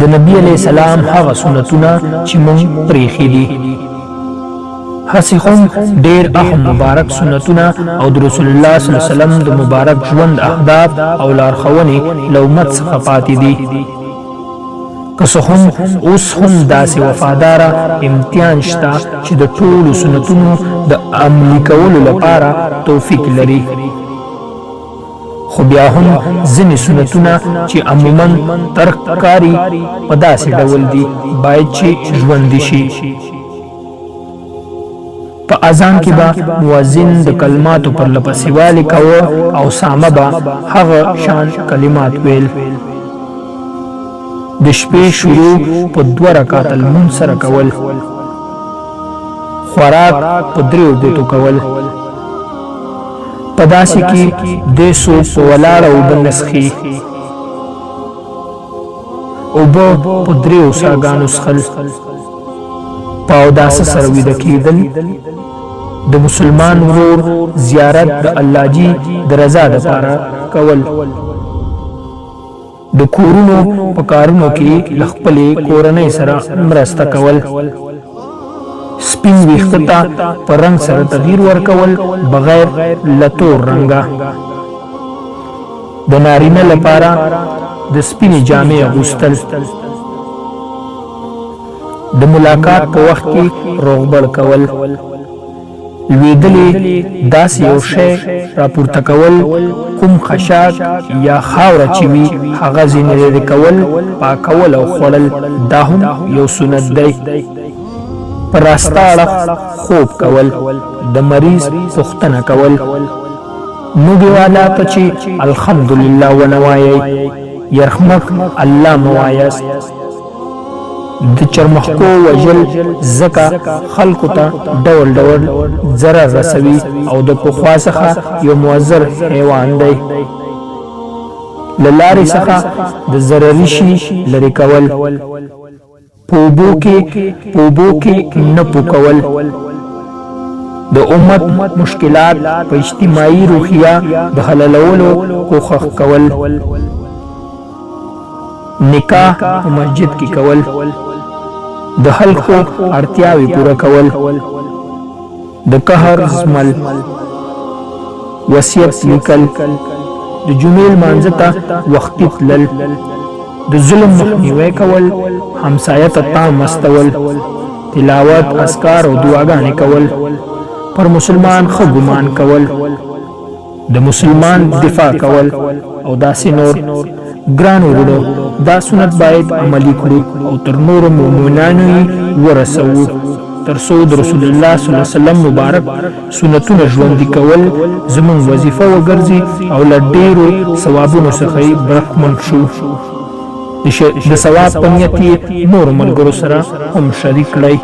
د نبی علیہ السلام هغه سنتونه چې مونږ پرېښي دي. هسې هم ډېر اهم مبارک سنتونه او د رسول الله صلی الله علیه وسلم د مبارک ژوند اهداف او لارښوونې له امت څخه پاتې دي. که څه هم اوس هم داسې وفاداره امتیان شته چې د ټولو سنتونو د عملي کولو لپاره توفیق لري، خو بیا هم ځینې سنتونه چې عموما ترک ښکاري په داسې ډول دي باید چې ژوندي شي. په اذان کې به مؤذن د کلماتو پر لپسې والي کوه او سامه به هغه شان کلمات ویل. د شپې شروع په 2 رکعاته لمونځ سره کول. خوراک په 3 بوټو کول. په داسې کې د څوک په ولاړه اوبه نسخي. اوبه په 3 څاګانو څښل. په اوداسه سره ویده کېدل. د مسلمان ورور زیارت د الله جي د رضا دپاره کول. د کورونو په کارونو کې له خپلې کورنۍ سره مرسته کول. سپین ویښته ته په رنګ سره تغییر ورکول بغیر له تور رنګه. د نارینه لپاره د سپینې جامې اغوستل. د ملاقات په وخت کې روغبړ کول. لوېدلې داسې یو شی راپورته کول کوم خشاک یا خاوره چې وي هغه ځینې لرې کول، پاکول او خوړل دا هم یو سنت دی. په راسته اړخ خوب کول. د مریض پوښتنه کول. موږې والا ته چې الحمدلله ونه وایئ، یرحمک الله مه وایاست. د چرمښکو وژل ځکه خلکو ته ډول ډول ضرر رسوي او د پخوا څخه یو مؤثر حیوان دی. له لارې څخه د ضرري شي لرې کول. په اوبو کې نه پوکول. د امت مشکلات په اجتماعي روحیه د حلالولو کوښښ کول. نکاح په مسجد کې کول. د خلکو اړتیاوې پوره کول. د قهر زغمل. وصیت لیکل. د جمعې لمانځه ته وختي تلل. د ظلم مخنیوی کول. همسایه ته پام استول. تلاوت، اذکار او دعاګانې کول. پر مسلمان ښه ګمان کول. د مسلمان دفاع کول او داسې نور. ګران وروڼو، دا سنت باید عملي کړو او تر نورو مؤمنانو یې ورسوو تر څو د رسول الله صلی الله علیه وسلم مبارک سنتونه ژوندي کول زموږ وظیفه وګرځي او له ډېرو ثوابونو څخه یې برخمن شو. د ثواب په نیت یې نورو ملګرو سره هم شریک کړئ.